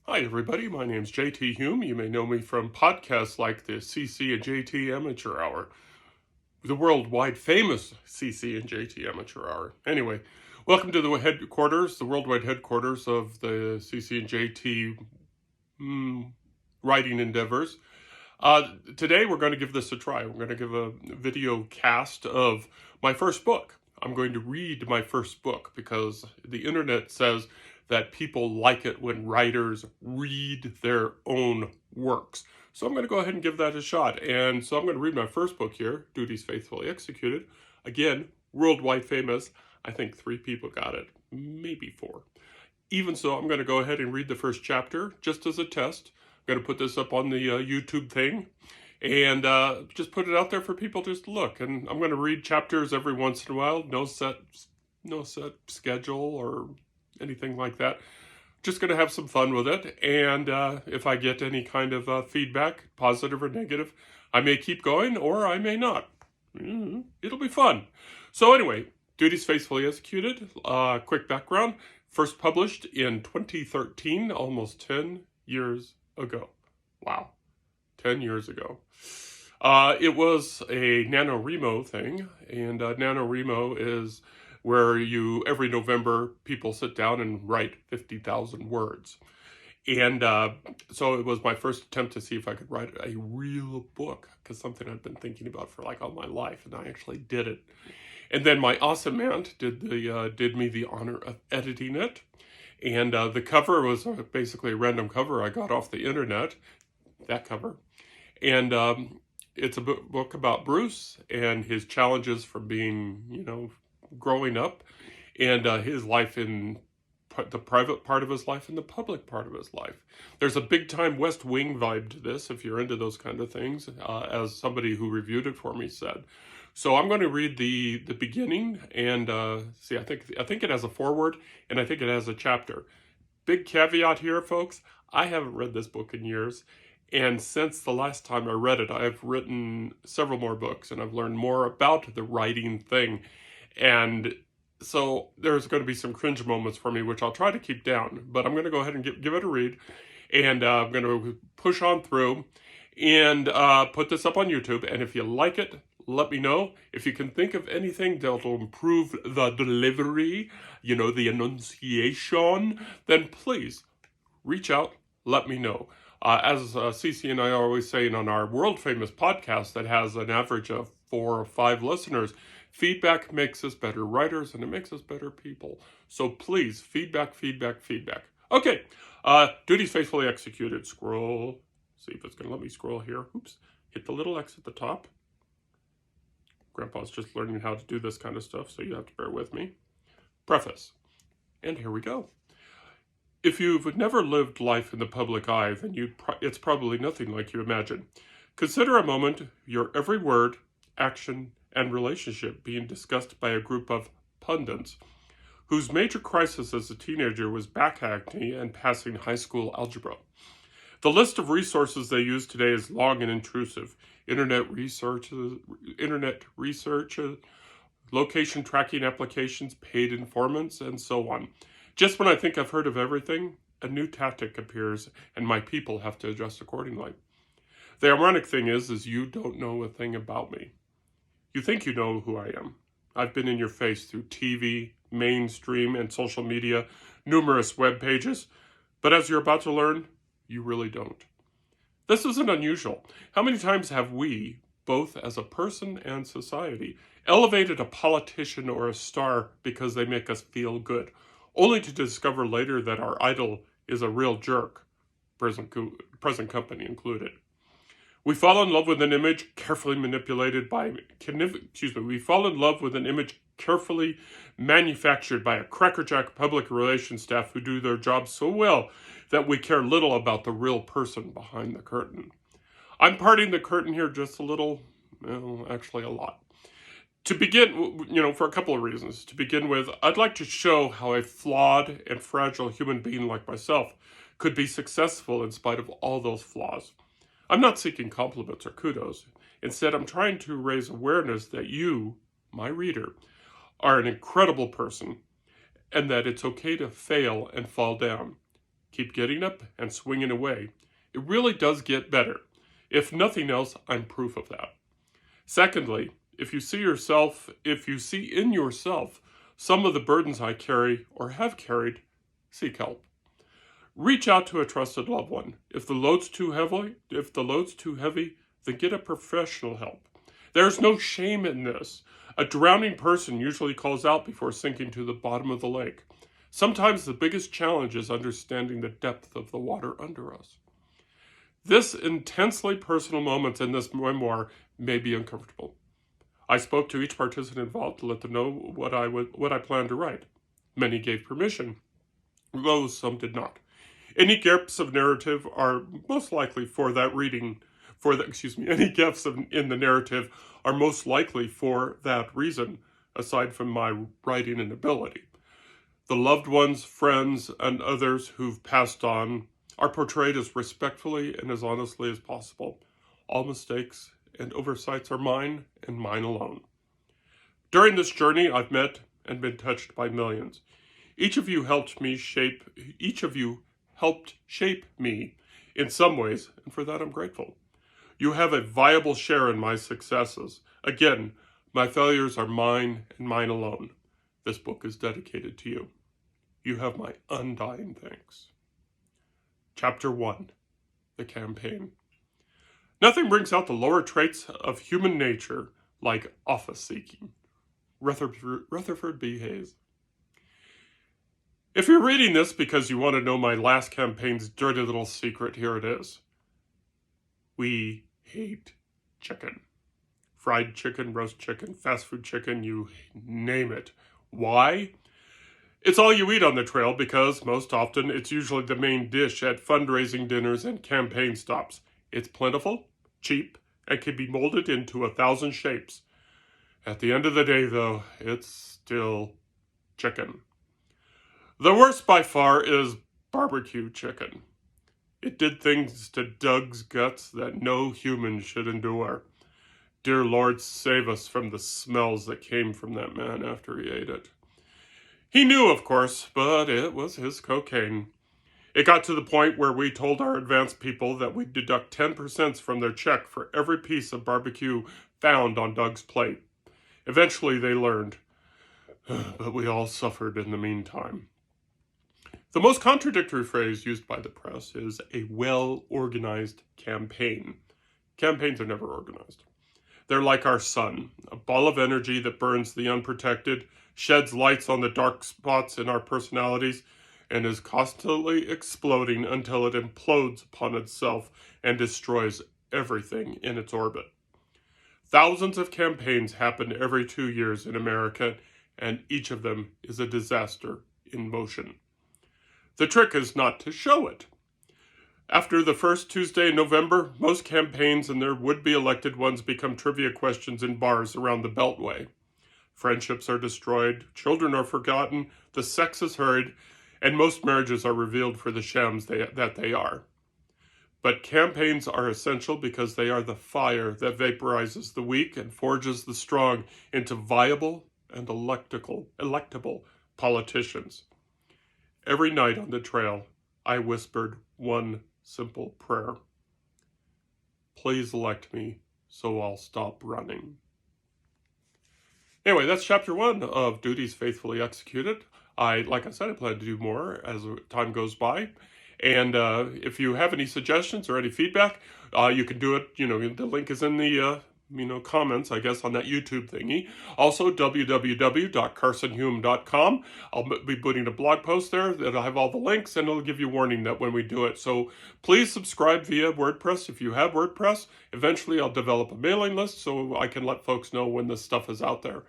Hi, everybody. My name's JT Hume. You may know me from podcasts like the CC and JT Amateur Hour, the worldwide famous CC and JT Amateur Hour. Anyway, welcome to the headquarters, the worldwide headquarters of the CC and JT writing endeavors. Today, we're going to give this a try. We're going to give a video cast of my first book. I'm going to read my first book because the internet says that people like it when writers read their own works. So I'm going to go ahead and give that a shot. And so I'm going to read my first book here, Duties Faithfully Executed. Again, worldwide famous. I think 3 people got it, maybe 4. Even so, I'm going to go ahead and read the first chapter just as a test. I'm going to put this up on the YouTube thing and just put it out there for people just to look. And I'm going to read chapters every once in a while. No set schedule or anything like that. Just going to have some fun with it. And if I get any kind of feedback, positive or negative, I may keep going or I may not. It'll be fun. So anyway, Duties Faithfully Executed. Quick background. First published in 2013, almost 10 years ago. Wow. 10 years ago. It was a NaNoWriMo thing, and NaNoWriMo is where every November, people sit down and write 50,000 words. And so it was my first attempt to see if I could write a real book, because something I'd been thinking about for like all my life, and I actually did it. And then my awesome aunt did me the honor of editing it. And the cover was basically a random cover I got off the internet, that cover. And it's a book about Bruce and his challenges from being, growing up, and his life in the private part of his life and the public part of his life. There's a big time West Wing vibe to this, if you're into those kind of things, as somebody who reviewed it for me said. So I'm going to read the beginning and see. I think it has a foreword and I think it has a chapter. Big caveat here, folks. I haven't read this book in years, and since the last time I read it, I've written several more books and I've learned more about the writing thing. And so there's going to be some cringe moments for me, which I'll try to keep down. But I'm going to go ahead and give it a read, and I'm going to push on through and put this up on YouTube. And if you like it, let me know. If you can think of anything that'll improve the delivery, the enunciation, then please reach out, let me know. As Cece and I are always saying on our world-famous podcast that has an average of 4 or 5 listeners, feedback makes us better writers and it makes us better people. So please, feedback. Okay, Duties Faithfully Executed. Scroll. See if it's going to let me scroll here. Oops. Hit the little X at the top. Grandpa's just learning how to do this kind of stuff, so you have to bear with me. Preface. And here we go. If you've never lived life in the public eye, then it's probably nothing like you imagine. Consider a moment your every word, action, and relationship being discussed by a group of pundits whose major crisis as a teenager was back acne and passing high school algebra. The list of resources they use today is long and intrusive. Internet research, location tracking applications, paid informants, and so on. Just when I think I've heard of everything, a new tactic appears, and my people have to adjust accordingly. The ironic thing is you don't know a thing about me. You think you know who I am. I've been in your face through TV, mainstream, and social media, numerous web pages, but as you're about to learn, you really don't. This isn't unusual. How many times have we, both as a person and society, elevated a politician or a star because they make us feel good, only to discover later that our idol is a real jerk, present company included? We fall in love with an image carefully manipulated we fall in love with an image carefully manufactured by a crackerjack public relations staff who do their job so well that we care little about the real person behind the curtain. I'm parting the curtain here just a little, actually a lot. To begin, for a couple of reasons. To begin with, I'd like to show how a flawed and fragile human being like myself could be successful in spite of all those flaws. I'm not seeking compliments or kudos. Instead, I'm trying to raise awareness that you, my reader, are an incredible person, and that it's okay to fail and fall down. Keep getting up and swinging away. It really does get better. If nothing else, I'm proof of that. Secondly, if you see in yourself some of the burdens I carry or have carried, seek help. Reach out to a trusted loved one. If the load's too heavy, then get a professional help. There's no shame in this. A drowning person usually calls out before sinking to the bottom of the lake. Sometimes the biggest challenge is understanding the depth of the water under us. This intensely personal moment in this memoir may be uncomfortable. I spoke to each participant involved to let them know what I planned to write. Many gave permission, though some did not. Any gaps of narrative are most likely for that reading. Any gaps in the narrative are most likely for that reason, aside from my writing inability. The loved ones, friends, and others who've passed on are portrayed as respectfully and as honestly as possible. All mistakes and oversights are mine and mine alone. During this journey, I've met and been touched by millions. Each of you helped shape me in some ways, and for that I'm grateful. You have a viable share in my successes. Again, my failures are mine and mine alone. This book is dedicated to you. You have my undying thanks. Chapter 1, The Campaign. Nothing brings out the lower traits of human nature like office seeking. Rutherford B. Hayes. If you're reading this because you want to know my last campaign's dirty little secret, here it is. We hate chicken. Fried chicken, roast chicken, fast food chicken, you name it. Why? It's all you eat on the trail because, most often, it's usually the main dish at fundraising dinners and campaign stops. It's plentiful, cheap, and can be molded into 1,000 shapes. At the end of the day, though, it's still chicken. The worst by far is barbecue chicken. It did things to Doug's guts that no human should endure. Dear Lord, save us from the smells that came from that man after he ate it. He knew, of course, but it was his cocaine. It got to the point where we told our advanced people that we'd deduct 10% from their check for every piece of barbecue found on Doug's plate. Eventually they learned, but we all suffered in the meantime. The most contradictory phrase used by the press is a well-organized campaign. Campaigns are never organized. They're like our sun, a ball of energy that burns the unprotected, sheds lights on the dark spots in our personalities, and is constantly exploding until it implodes upon itself and destroys everything in its orbit. Thousands of campaigns happen every 2 years in America, and each of them is a disaster in motion. The trick is not to show it. After the first Tuesday in November, most campaigns and their would-be elected ones become trivia questions in bars around the Beltway. Friendships are destroyed, children are forgotten, the sex is hurried, and most marriages are revealed for the shams that they are. But campaigns are essential because they are the fire that vaporizes the weak and forges the strong into viable and electable politicians. Every night on the trail, I whispered one simple prayer. Please elect me so I'll stop running. Anyway, that's chapter 1 of Duties Faithfully Executed. Like I said, I plan to do more as time goes by. And if you have any suggestions or any feedback, you can do it. The link is in the comments, I guess, on that YouTube thingy. Also, www.carsonhume.com. I'll be putting a blog post there that'll have all the links, and it'll give you warning that when we do it. So please subscribe via WordPress if you have WordPress. Eventually, I'll develop a mailing list so I can let folks know when this stuff is out there.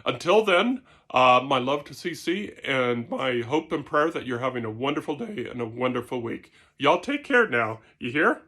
Until then, my love to CC and my hope and prayer that you're having a wonderful day and a wonderful week. Y'all take care now. You hear?